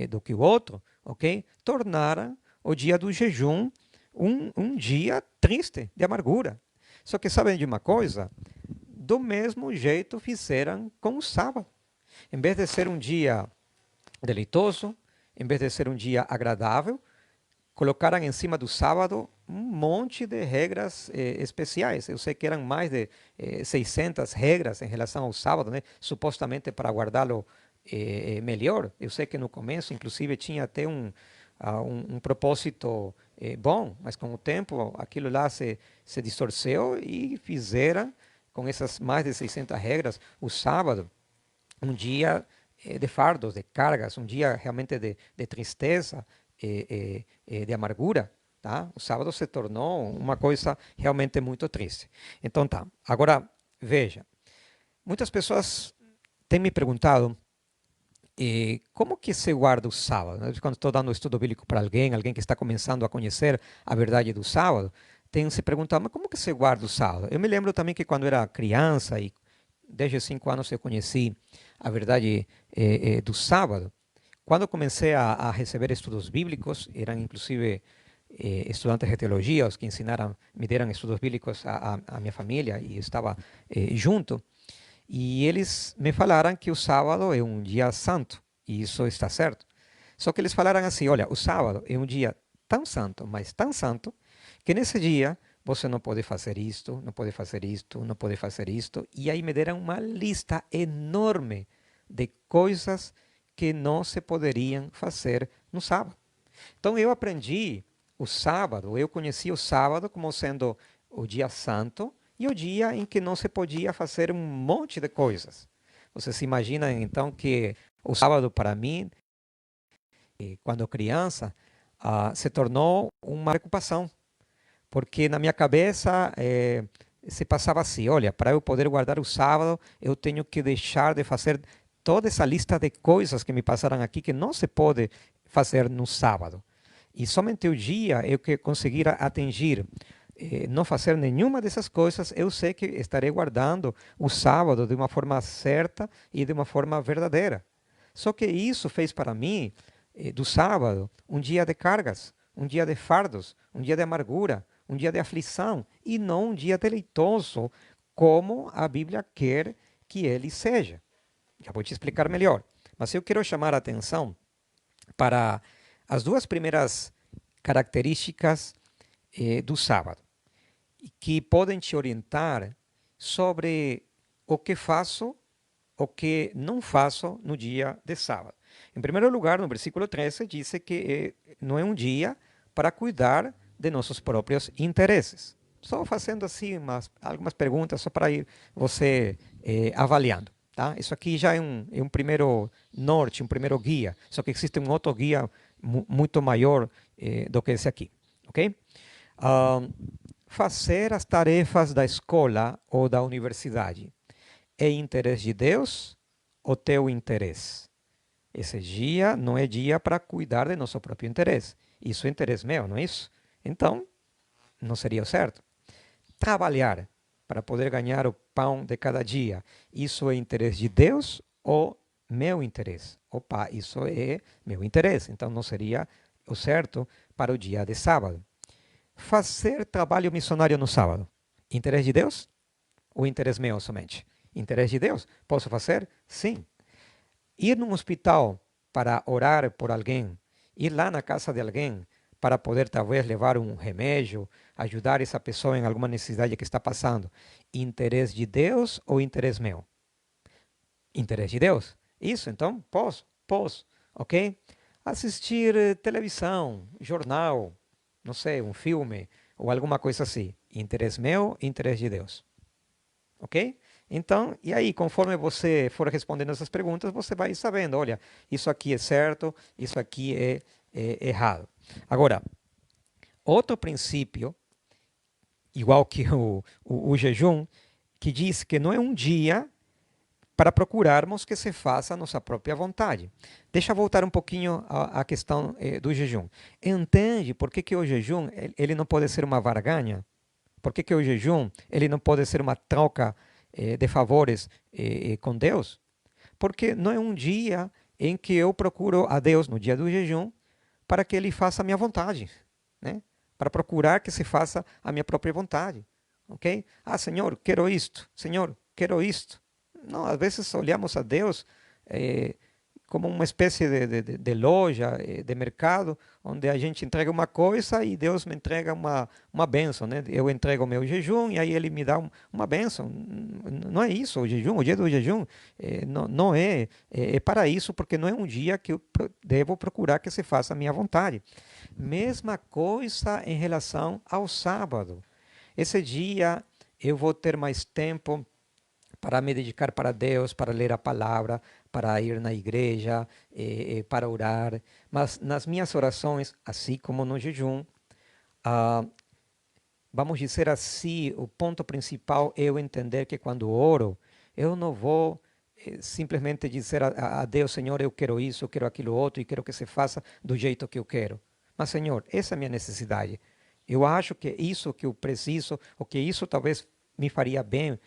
do que o outro, ok? Tornaram o dia do jejum um dia triste, de amargura. Só que sabem de uma coisa? Do mesmo jeito fizeram com o sábado. Em vez de ser um dia deleitoso, em vez de ser um dia agradável, colocaram em cima do sábado um monte de regras especiais. Eu sei que eram mais de 600 regras em relação ao sábado, né? Supostamente para guardá-lo melhor. Eu sei que no começo, inclusive, tinha até um propósito bom, mas com o tempo aquilo lá se distorceu e fizeram, com essas mais de 600 regras, o sábado um dia de fardos, de cargas, um dia realmente de tristeza, de amargura. Tá? O sábado se tornou uma coisa realmente muito triste. Então tá, agora veja, muitas pessoas têm me perguntado como que se guarda o sábado? Né? Quando estou dando estudo bíblico para alguém que está começando a conhecer a verdade do sábado, tem se perguntado, mas como que se guarda o sábado? Eu me lembro também que quando era criança e desde os 5 anos eu conheci a verdade do sábado. Quando comecei a receber estudos bíblicos, eram inclusive estudantes de teologia, os que ensinaram, me deram estudos bíblicos a minha família e eu estava junto. E eles me falaram que o sábado é um dia santo, e isso está certo. Só que eles falaram assim: olha, o sábado é um dia tão santo, mas tão santo, que nesse dia você não pode fazer isto, não pode fazer isto, não pode fazer isto. E aí me deram uma lista enorme de coisas que não se poderiam fazer no sábado. Então eu aprendi o sábado, eu conheci o sábado como sendo o dia santo e o dia em que não se podia fazer um monte de coisas. Você se imagina então que o sábado para mim, quando criança, se tornou uma preocupação, porque na minha cabeça se passava assim: olha, para eu poder guardar o sábado, eu tenho que deixar de fazer toda essa lista de coisas que me passaram aqui que não se pode fazer no sábado. E somente o dia eu que conseguir atingir não fazer nenhuma dessas coisas, eu sei que estarei guardando o sábado de uma forma certa e de uma forma verdadeira. Só que isso fez para mim do sábado um dia de cargas, um dia de fardos, um dia de amargura, um dia de aflição e não um dia deleitoso como a Bíblia quer que ele seja. Já vou te explicar melhor. Mas eu quero chamar a atenção para as duas primeiras características do sábado, que podem te orientar sobre o que faço, o que não faço no dia de sábado. Em primeiro lugar, no versículo 13, diz que não é um dia para cuidar de nossos próprios interesses. Só fazendo assim algumas perguntas, só para ir você avaliando. Tá? Isso aqui já é um primeiro norte, um primeiro guia. Só que existe um outro guia muito maior do que esse aqui. Ok? Fazer as tarefas da escola ou da universidade é interesse de Deus ou teu interesse? Esse dia não é dia para cuidar de nosso próprio interesse. Isso é interesse meu, não é isso? Então, não seria o certo. Trabalhar para poder ganhar o pão de cada dia, isso é interesse de Deus ou meu interesse? Opa, isso é meu interesse. Então, não seria o certo para o dia de sábado. Fazer trabalho missionário no sábado, interesse de Deus ou interesse meu somente? Interesse de Deus. Posso fazer? Sim. Ir num hospital para orar por alguém, ir lá na casa de alguém para poder talvez levar um remédio, ajudar essa pessoa em alguma necessidade que está passando. Interesse de Deus ou interesse meu? Interesse de Deus. Isso, então, posso, ok? assistir televisão, jornal, não sei, um filme ou alguma coisa assim. Interesse meu, interesse de Deus. Ok? Então, e aí, conforme você for respondendo essas perguntas, você vai sabendo, olha, isso aqui é certo, isso aqui é errado. Agora, outro princípio, igual que o jejum, que diz que não é um dia para procurarmos que se faça a nossa própria vontade. Deixa eu voltar um pouquinho à questão do jejum. Entende por que o jejum ele não pode ser uma barganha? Por que o jejum ele não pode ser uma troca de favores com Deus? Porque não é um dia em que eu procuro a Deus no dia do jejum para que Ele faça a minha vontade, né? Para procurar que se faça a minha própria vontade, ok? Ah, Senhor, quero isto. Senhor, quero isto. Não, às vezes olhamos a Deus como uma espécie de loja, de mercado, onde a gente entrega uma coisa e Deus me entrega uma bênção, né? Eu entrego o meu jejum e aí Ele me dá uma bênção. Não é isso o jejum, o dia do jejum não é para isso, porque não é um dia que eu devo procurar que se faça a minha vontade. Mesma coisa em relação ao sábado. Esse dia eu vou ter mais tempo para me dedicar para Deus, para ler a palavra, para ir na igreja, para orar. Mas nas minhas orações, assim como no jejum, ah, vamos dizer assim, o ponto principal é eu entender que quando oro, eu não vou simplesmente dizer a Deus, Senhor, eu quero isso, eu quero aquilo outro e quero que se faça do jeito que eu quero. Mas, Senhor, essa é a minha necessidade. Eu acho que isso que eu preciso, ou que isso talvez me faria bem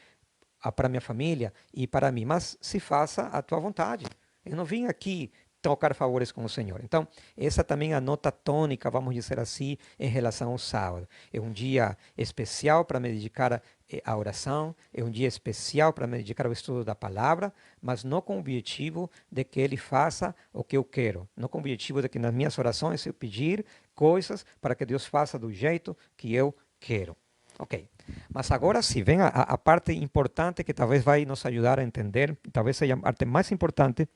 para minha família e para mim, mas se faça a tua vontade. Eu não vim aqui trocar favores com o Senhor. Então, essa também é a nota tônica, vamos dizer assim, em relação ao sábado. É um dia especial para me dedicar à oração, é um dia especial para me dedicar ao estudo da palavra, mas não com o objetivo de que ele faça o que eu quero, não com o objetivo de que nas minhas orações eu pedir coisas para que Deus faça do jeito que eu quero. Ok, mas agora sim, vem a parte importante que talvez vai nos ajudar a entender, talvez seja a parte mais importante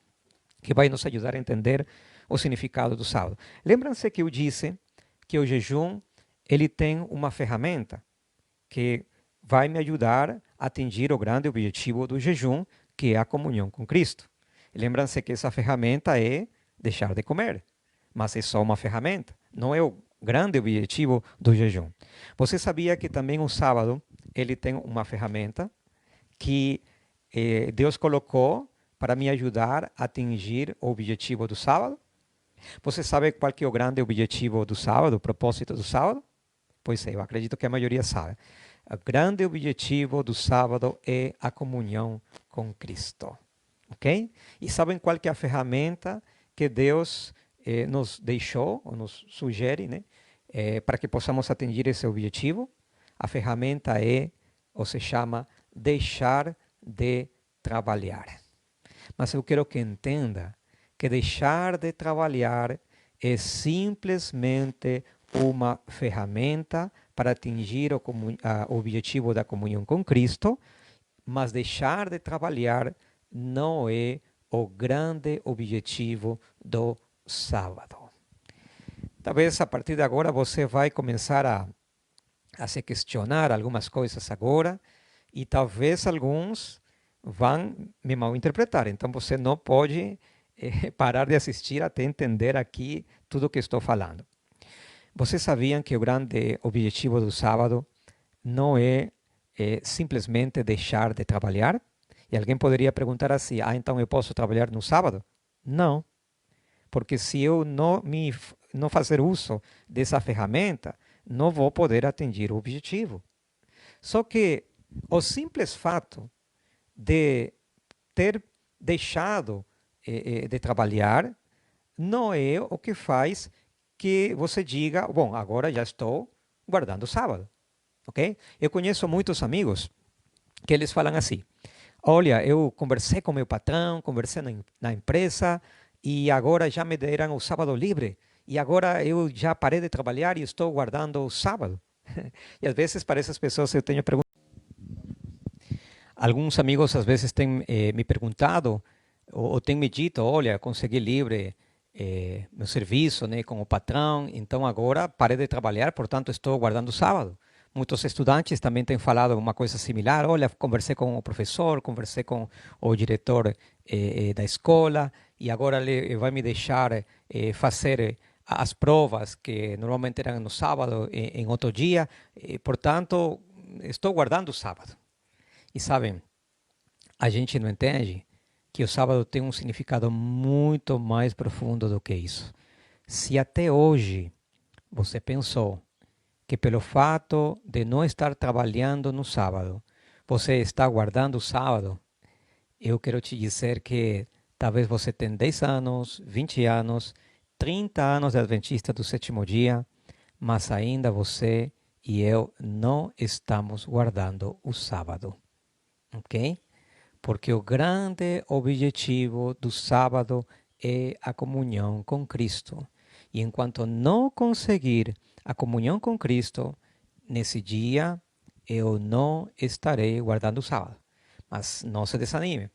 que vai nos ajudar a entender o significado do sábado. Lembram-se que eu disse que o jejum ele tem uma ferramenta que vai me ajudar a atingir o grande objetivo do jejum, que é a comunhão com Cristo. Lembram-se que essa ferramenta é deixar de comer, mas é só uma ferramenta, não é o grande objetivo do jejum. Você sabia que também o sábado ele tem uma ferramenta que Deus colocou para me ajudar a atingir o objetivo do sábado? Você sabe qual que é o grande objetivo do sábado, o propósito do sábado? Pois é, eu acredito que a maioria sabe. O grande objetivo do sábado é a comunhão com Cristo. Ok? E sabem qual que é a ferramenta que Deus nos deixou, ou nos sugere, né? Para que possamos atingir esse objetivo? A ferramenta é, ou se chama, deixar de trabalhar. Mas eu quero que entenda que deixar de trabalhar é simplesmente uma ferramenta para atingir o objetivo da comunhão com Cristo, mas deixar de trabalhar não é o grande objetivo do sábado. Talvez a partir de agora você vai começar a se questionar algumas coisas agora e talvez alguns vão me mal interpretar. Então você não pode parar de assistir até entender aqui tudo o que estou falando. Vocês sabiam que o grande objetivo do sábado não é simplesmente deixar de trabalhar? E alguém poderia perguntar assim, então eu posso trabalhar no sábado? Não, porque se eu não fazer uso dessa ferramenta, não vou poder atingir o objetivo. Só que o simples fato de ter deixado de trabalhar não é o que faz que você diga, bom, agora já estou guardando o sábado, ok? Eu conheço muitos amigos que eles falam assim, olha, eu conversei com meu patrão, conversei na empresa e agora já me deram o sábado livre e agora eu já parei de trabalhar e estou guardando o sábado. E às vezes para essas pessoas eu tenho perguntado, alguns amigos às vezes têm me perguntado ou têm me dito, olha, consegui livre meu serviço, né, com o patrão. Então agora parei de trabalhar, portanto estou guardando o sábado. Muitos estudantes também têm falado uma coisa similar. Olha, conversei com o professor, conversei com o diretor da escola e agora ele vai me deixar fazer as provas que normalmente eram no sábado em outro dia. Portanto, estou guardando o sábado. E sabem, a gente não entende que o sábado tem um significado muito mais profundo do que isso. Se até hoje você pensou que pelo fato de não estar trabalhando no sábado, você está guardando o sábado, eu quero te dizer que talvez você tenha 10 anos, 20 anos, 30 anos de Adventista do sétimo dia, mas ainda você e eu não estamos guardando o sábado, ok? Porque o grande objetivo do sábado é a comunhão com Cristo. E enquanto não conseguir a comunhão com Cristo, nesse dia eu não estarei guardando o sábado. Mas não se desanime.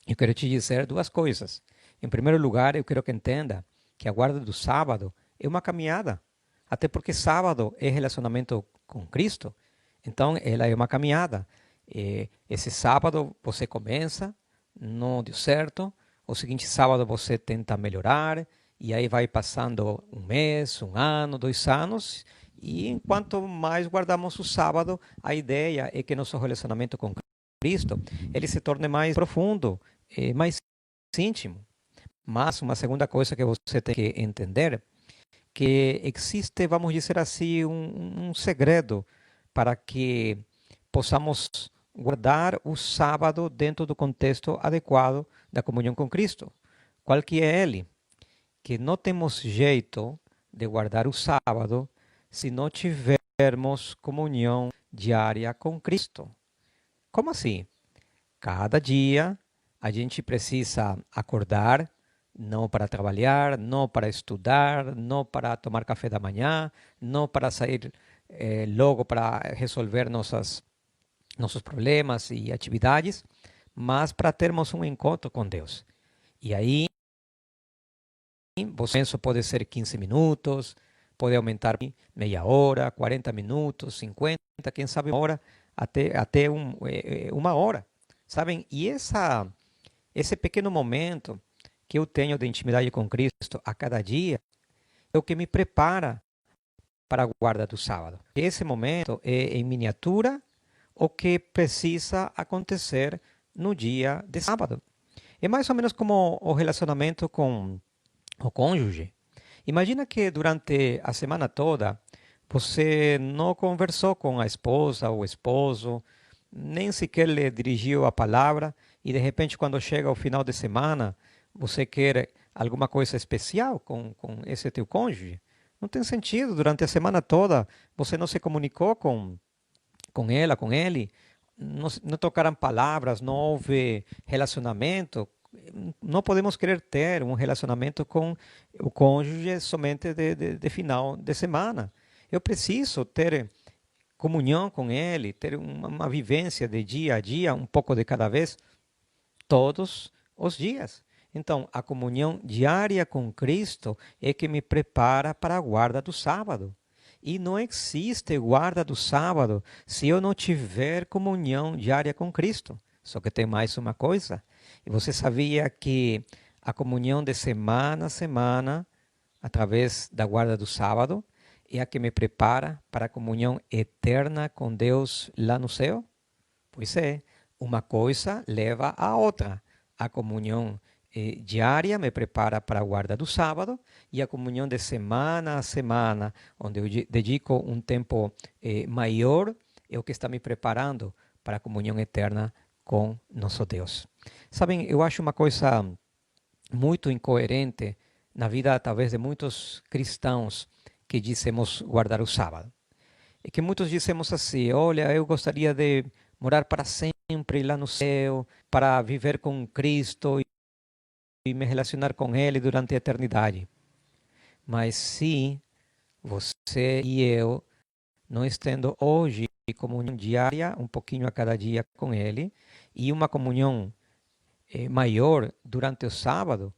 Eu quero te dizer duas coisas. Em primeiro lugar, eu quero que entenda que a guarda do sábado é uma caminhada. Até porque sábado é relacionamento com Cristo. Então, ela é uma caminhada. Esse sábado você começa, não deu certo. O seguinte sábado você tenta melhorar. E aí vai passando um mês, um ano, 2 anos. E enquanto mais guardamos o sábado, a ideia é que nosso relacionamento com Cristo ele se torne mais profundo, mais íntimo. Mas uma segunda coisa que você tem que entender que existe, vamos dizer assim, um segredo para que possamos guardar o sábado dentro do contexto adequado da comunhão com Cristo. Qual que é ele? Que não temos jeito de guardar o sábado se não tivermos comunhão diária com Cristo. Como assim? Cada dia a gente precisa acordar, não para trabalhar, não para estudar, não para tomar café da manhã, não para sair logo para resolver nossos problemas e atividades, mas para termos um encontro com Deus. E aí, isso pode ser 15 minutos, pode aumentar meia hora, 40 minutos, 50, quem sabe uma hora, até uma hora. Sabem? E esse pequeno momento que eu tenho de intimidade com Cristo a cada dia é o que me prepara para a guarda do sábado. Esse momento é em miniatura o que precisa acontecer no dia de sábado. É mais ou menos como o relacionamento com o cônjuge. Imagina que durante a semana toda você não conversou com a esposa ou o esposo, nem sequer lhe dirigiu a palavra e de repente quando chega o final de semana você quer alguma coisa especial com esse teu cônjuge. Não tem sentido, durante a semana toda você não se comunicou com ela, com ele, não tocaram palavras, não houve relacionamento. Não podemos querer ter um relacionamento com o cônjuge somente de final de semana. Eu preciso ter comunhão com ele, ter uma vivência de dia a dia, um pouco de cada vez, todos os dias. Então, a comunhão diária com Cristo é que me prepara para a guarda do sábado. E não existe guarda do sábado se eu não tiver comunhão diária com Cristo. Só que tem mais uma coisa. E você sabia que a comunhão de semana a semana, através da guarda do sábado, é a que me prepara para a comunhão eterna com Deus lá no céu? Pois é, uma coisa leva à outra. A comunhão diária me prepara para a guarda do sábado e a comunhão de semana a semana, onde eu dedico um tempo maior, é o que está me preparando para a comunhão eterna com nosso Deus. Sabem, eu acho uma coisa muito incoerente na vida, talvez, de muitos cristãos que dizemos guardar o sábado. É que muitos dizemos assim: olha, eu gostaria de morar para sempre lá no céu, para viver com Cristo e me relacionar com Ele durante a eternidade. Mas se você e eu não estando hoje comunhão diária, um pouquinho a cada dia com Ele, e uma comunhão maior durante o sábado,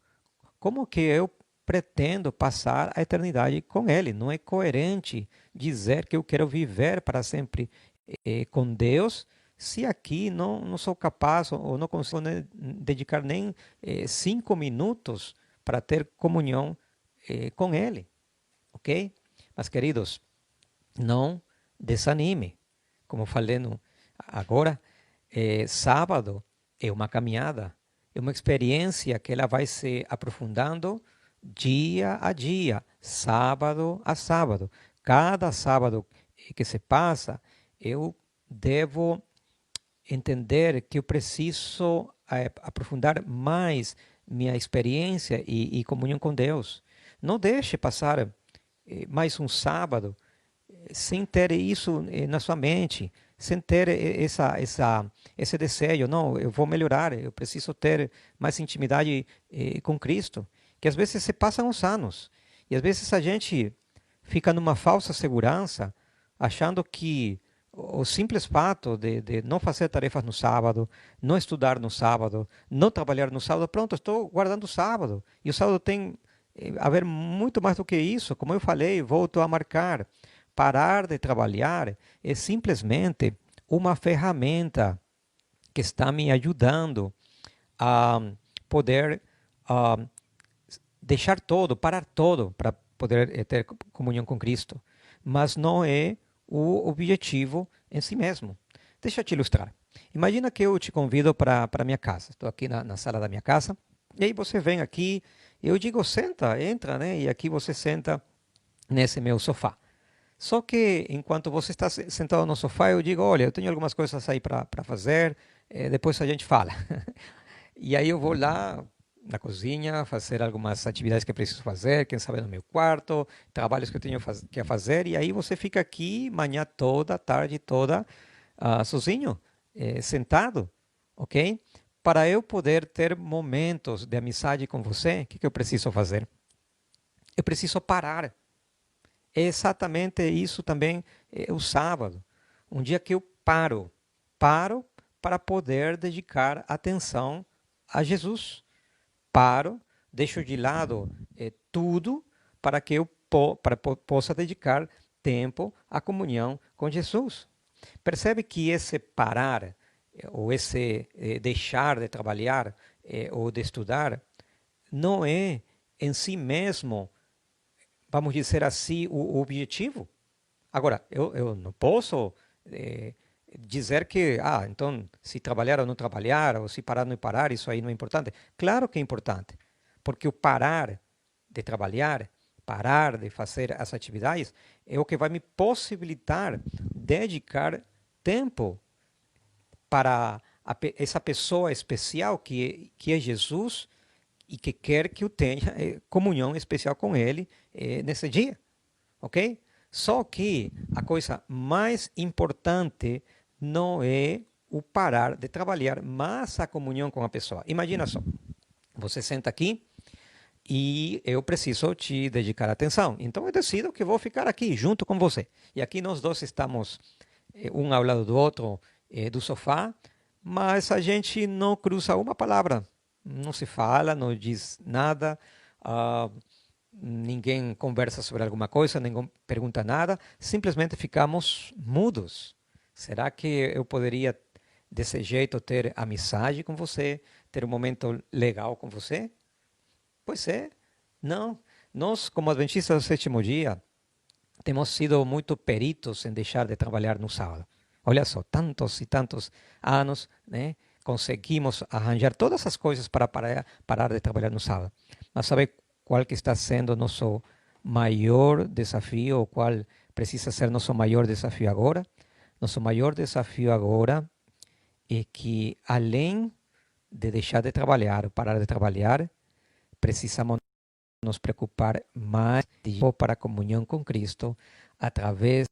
como que eu pretendo passar a eternidade com Ele. Não é coerente dizer que eu quero viver para sempre com Deus, se aqui não sou capaz ou não consigo dedicar nem 5 minutos para ter comunhão com Ele, ok? Mas, queridos, não desanime. Como falei agora, sábado é uma caminhada, é uma experiência que ela vai se aprofundando dia a dia, sábado a sábado. Cada sábado que se passa, eu devo entender que eu preciso aprofundar mais minha experiência e comunhão com Deus. Não deixe passar mais um sábado sem ter isso na sua mente, sem ter esse desejo. Não, eu vou melhorar, eu preciso ter mais intimidade com Cristo. Que às vezes se passam os anos e às vezes a gente fica numa falsa segurança, achando que o simples fato de não fazer tarefas no sábado, não estudar no sábado, não trabalhar no sábado, pronto, estou guardando o sábado. E o sábado tem a ver muito mais do que isso. Como eu falei, volto a marcar. Parar de trabalhar é simplesmente uma ferramenta que está me ajudando a poder deixar todo, parar todo para poder ter comunhão com Cristo. Mas não é o objetivo em si mesmo. Deixa eu te ilustrar. Imagina que eu te convido para a minha casa. Estou aqui na sala da minha casa. E aí você vem aqui, eu digo, senta, entra, né? E aqui você senta nesse meu sofá. Só que enquanto você está sentado no sofá, eu digo, olha, eu tenho algumas coisas aí para fazer, depois a gente fala. E aí eu vou lá na cozinha fazer algumas atividades que eu preciso fazer, quem sabe no meu quarto, trabalhos que eu tenho que fazer, e aí você fica aqui manhã toda, tarde toda, sozinho, sentado, ok? Para eu poder ter momentos de amizade com você, o que eu preciso fazer? Eu preciso parar. É exatamente isso também o sábado. Um dia que eu paro para poder dedicar atenção a Jesus. Paro, deixo de lado tudo para que eu possa dedicar tempo à comunhão com Jesus. Percebe que esse parar, ou esse deixar de trabalhar ou de estudar, não é em si mesmo, vamos dizer assim, o objetivo. Agora, eu não posso dizer que, então, se trabalhar ou não trabalhar, ou se parar ou não parar, isso aí não é importante. Claro que é importante, porque o parar de trabalhar, parar de fazer as atividades, é o que vai me possibilitar dedicar tempo para essa pessoa especial que é Jesus, e que quer que eu tenha comunhão especial com Ele nesse dia, ok? Só que a coisa mais importante não é o parar de trabalhar, mas a comunhão com a pessoa. Imagina só, você senta aqui e eu preciso te dedicar atenção. Então eu decido que vou ficar aqui junto com você. E aqui nós dois estamos um ao lado do outro do sofá, mas a gente não cruza uma palavra. Não se fala, não diz nada, ninguém conversa sobre alguma coisa, ninguém pergunta nada, simplesmente ficamos mudos. Será que eu poderia, desse jeito, ter amizade com você, ter um momento legal com você? Pois é, não. Nós, como adventistas do sétimo dia, temos sido muito peritos em deixar de trabalhar no sábado. Olha só, tantos e tantos anos, né? Conseguimos arranjar todas as coisas para parar de trabalhar no sábado. Mas sabe qual que está sendo nosso maior desafio, ou qual precisa ser nosso maior desafio agora? Nosso maior desafio agora é que, além de deixar de trabalhar, parar de trabalhar, precisamos nos preocupar mais para a comunhão com Cristo através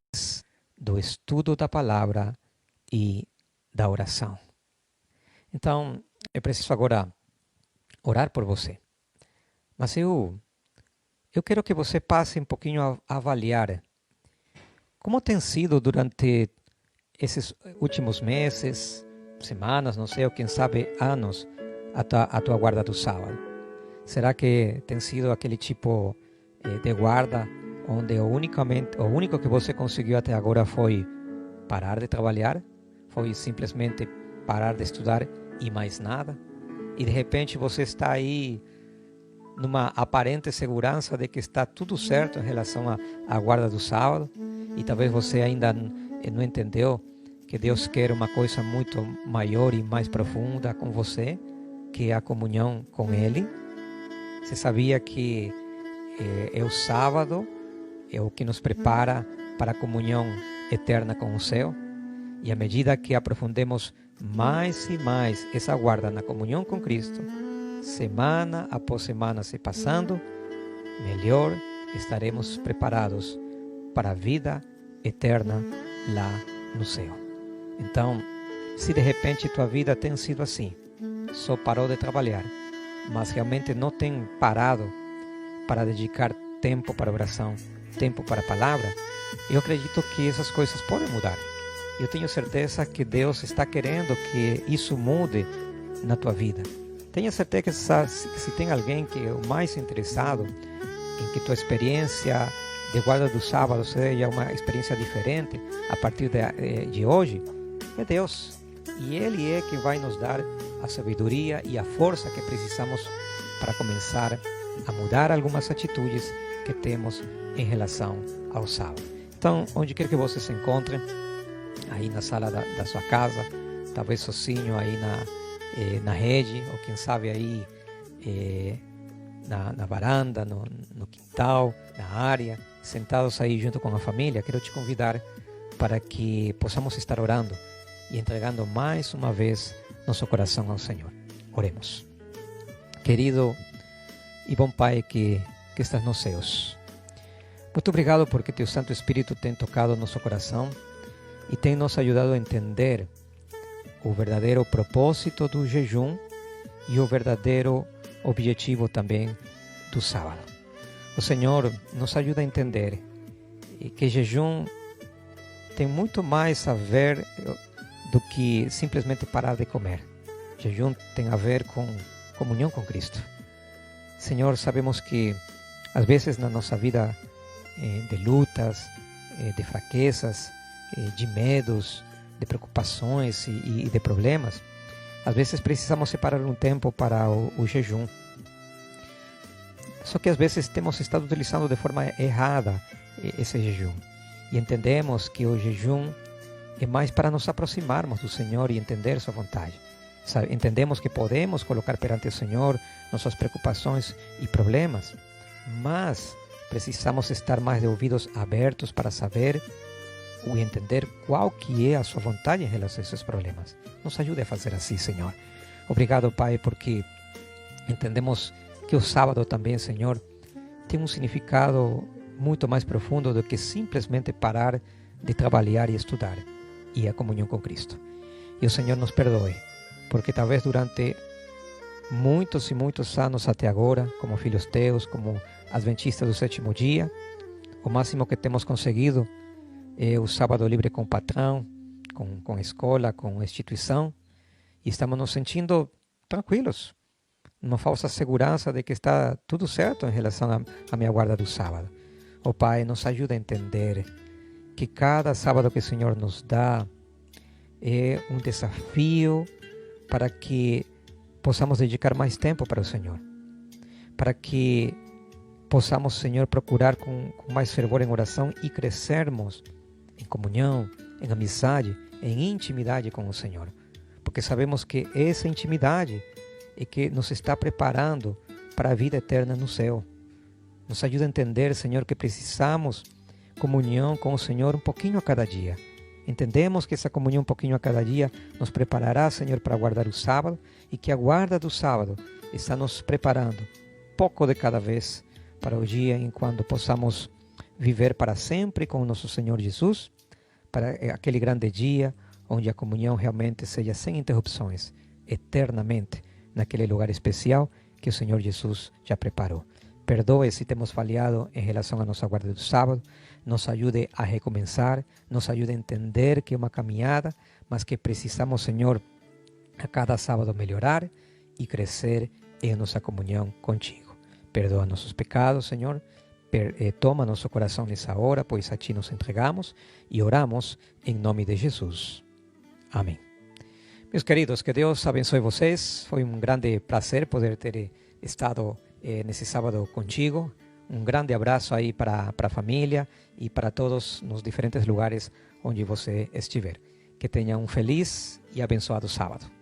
do estudo da palavra e da oração. Então, eu preciso agora orar por você. Mas eu quero que você passe um pouquinho a avaliar como tem sido durante esses últimos meses, semanas, não sei, ou quem sabe anos, a tua guarda do sábado. Será que tem sido aquele tipo de guarda onde o único que você conseguiu até agora foi parar de trabalhar? Foi simplesmente parar de estudar e mais nada? E de repente você está aí numa aparente segurança de que está tudo certo em relação à guarda do sábado, e talvez você ainda não entendeu que Deus quer uma coisa muito maior e mais profunda com você, que é a comunhão com Ele. Você sabia que é o sábado é o que nos prepara para a comunhão eterna com o céu? E à medida que aprofundemos mais e mais essa guarda na comunhão com Cristo, semana após semana se passando, melhor estaremos preparados para a vida eterna lá no céu. Então, se de repente tua vida tem sido assim, só parou de trabalhar, mas realmente não tem parado para dedicar tempo para oração, tempo para a palavra, eu acredito que essas coisas podem mudar. Eu tenho certeza que Deus está querendo que isso mude na tua vida. Tenha certeza que se tem alguém que é o mais interessado em que tua experiência de guarda do sábado seja uma experiência diferente a partir de hoje, é Deus. E Ele é que vai nos dar a sabedoria e a força que precisamos para começar a mudar algumas atitudes que temos em relação ao sábado. Então, onde quer que você se encontre, aí na sala da sua casa, talvez sozinho aí na rede, ou quem sabe aí na varanda, no quintal, na área, sentados aí junto com a família, quero te convidar para que possamos estar orando e entregando mais uma vez nosso coração ao Senhor. Oremos. Querido e bom Pai que estás nos céus, muito obrigado porque Teu Santo Espírito tem tocado nosso coração e tem nos ajudado a entender o verdadeiro propósito do jejum e o verdadeiro objetivo também do sábado. O Senhor nos ajuda a entender que jejum tem muito mais a ver do que simplesmente parar de comer. Jejum tem a ver com comunhão com Cristo. Senhor, sabemos que às vezes na nossa vida de lutas, de fraquezas, de medos, de preocupações e de problemas, às vezes precisamos separar um tempo para o jejum. Só que às vezes temos estado utilizando de forma errada esse jejum. E entendemos que o jejum é mais para nos aproximarmos do Senhor e entender sua vontade. Entendemos que podemos colocar perante o Senhor nossas preocupações e problemas, mas precisamos estar mais de ouvidos abertos para saber e entender qual que é a sua vontade em relação a esses problemas. Nos ajude a fazer assim, Senhor. Obrigado, Pai, porque entendemos que o sábado também, Senhor, tem um significado muito mais profundo do que simplesmente parar de trabalhar e estudar, e a comunhão com Cristo. E o Senhor nos perdoe, porque talvez durante muitos e muitos anos até agora, como filhos teus, como adventistas do sétimo dia, o máximo que temos conseguido é o sábado livre com o patrão, com a escola, com a instituição, e estamos nos sentindo tranquilos, uma falsa segurança de que está tudo certo em relação à minha guarda do sábado. Oh Pai, nos ajuda a entender que cada sábado que o Senhor nos dá é um desafio para que possamos dedicar mais tempo para o Senhor, para que possamos, Senhor, procurar com mais fervor em oração e crescermos em comunhão, em amizade, em intimidade com o Senhor, porque sabemos que essa intimidade é que nos está preparando para a vida eterna no céu. Nos ajuda a entender, Senhor, que precisamos comunhão com o Senhor um pouquinho a cada dia. Entendemos que essa comunhão um pouquinho a cada dia nos preparará, Senhor, para guardar o sábado, e que a guarda do sábado está nos preparando, pouco de cada vez, para o dia em quando possamos viver para sempre com o nosso Senhor Jesus, para aquele grande dia onde a comunhão realmente seja sem interrupções, eternamente, naquele lugar especial que o Senhor Jesus já preparou. Perdoe se temos falhado em relação à nossa guarda do sábado, nos ajude a recomeçar, nos ajude a entender que é uma caminhada, mas que precisamos, Senhor, a cada sábado melhorar e crescer em nossa comunhão contigo. Perdoa nossos pecados, Senhor. Toma nosso coração nessa hora, pois a Ti nos entregamos e oramos em nome de Jesus. Amém. Meus queridos, que Deus abençoe vocês. Foi um grande prazer poder ter estado nesse sábado contigo. Um grande abraço aí para a família e para todos nos diferentes lugares onde você estiver. Que tenha um feliz e abençoado sábado.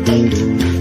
Thank you.